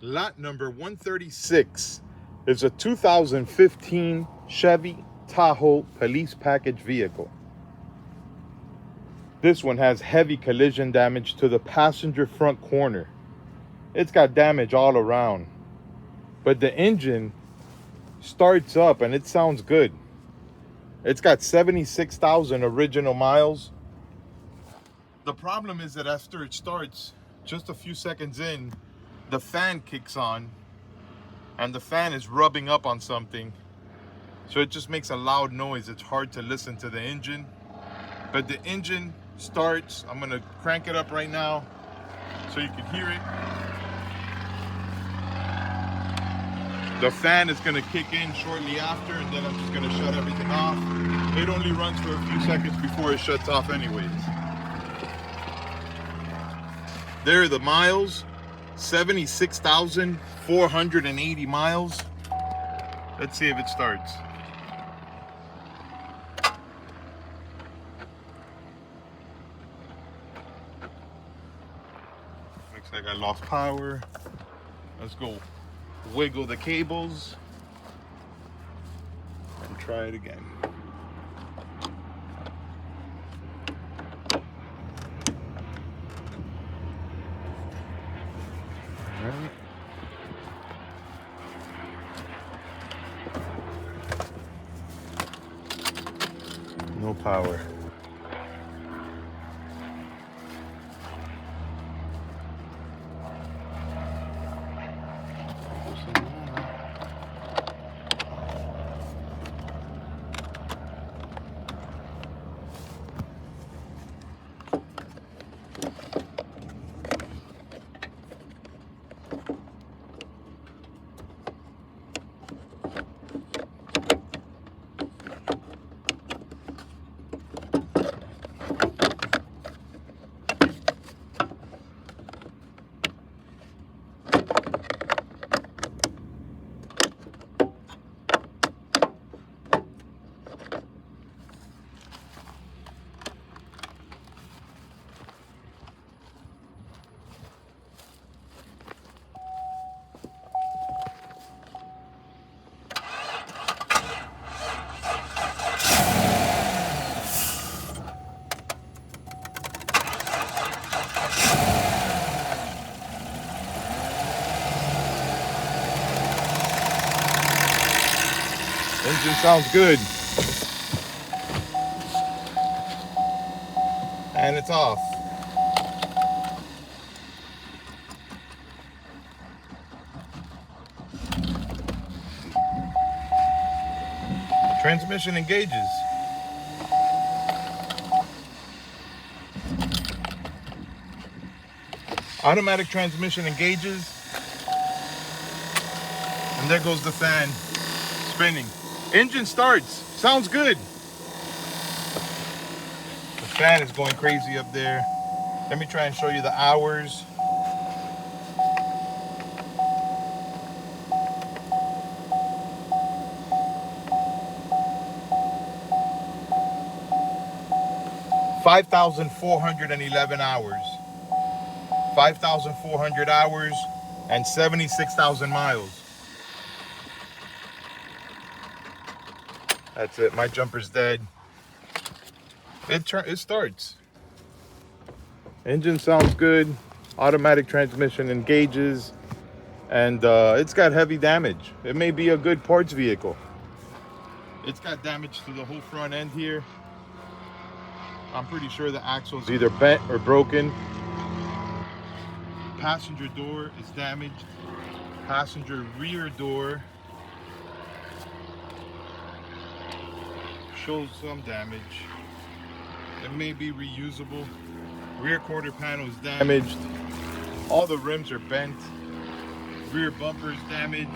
Lot number 136 is a 2015 Chevy Tahoe police package vehicle. This one has heavy collision damage to the passenger front corner. It's got damage all around, but the engine starts up and it sounds good. It's got 76,000 original miles. The problem is that after it starts, just a few seconds in, the fan kicks on and the fan is rubbing up on something. So it just makes a loud noise. It's hard to listen to the engine, but the engine starts. I'm gonna crank it up right now so you can hear it. The fan is gonna kick in shortly after, and then I'm just gonna shut everything off. It only runs for a few seconds before it shuts off anyways. There are the miles, 76,480 miles. Let's see if it starts. Looks like I lost power. Let's go wiggle the cables and try it again. All right. No power. Engine sounds good. And it's off. Transmission engages. Automatic transmission engages. And there goes the fan spinning. Engine starts. Sounds good. The fan is going crazy up there. Let me try and show you the hours. $5,411 hours. 5,400 hours and 76,000 miles. That's it. My jumper's dead. It starts. Engine sounds good. Automatic transmission engages, and it's got heavy damage. It may be a good parts vehicle. It's got damage to the whole front end here. I'm pretty sure the axle's either bent or broken. Passenger door is damaged. Passenger rear door shows some damage. It may be reusable. Rear quarter panel is damaged. All the rims are bent. Rear bumper is damaged.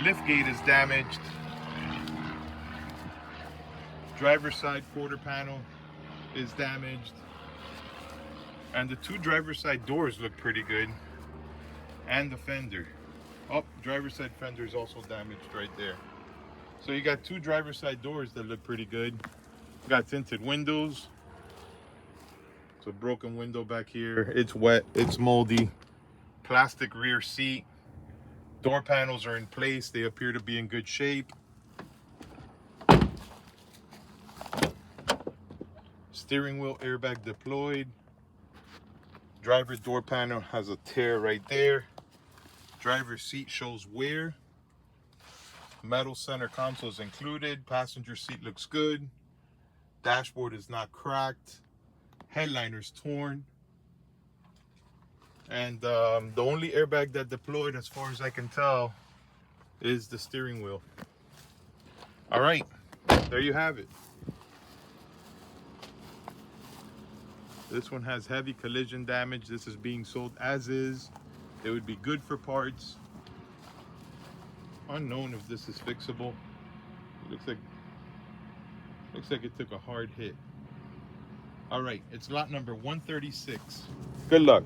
Lift gate is damaged. Driver's side quarter panel is damaged. And the two driver's side doors look pretty good. And the fender. Oh, driver's side fender is also damaged right there. So you got two driver's side doors that look pretty good. Got tinted windows. It's a broken window back here. It's wet, it's moldy. Plastic rear seat. Door panels are in place. They appear to be in good shape. Steering wheel airbag deployed. Driver door panel has a tear right there. Driver's seat shows wear. Metal center console is included. Passenger seat looks good. Dashboard is not cracked. Headliner's torn. And the only airbag that deployed, as far as I can tell, is the steering wheel. All right, there you have it. This one has heavy collision damage. This is being sold as is. It would be good for parts. Unknown if this is fixable. It looks like it took a hard hit. All right, it's lot number 136. Good luck.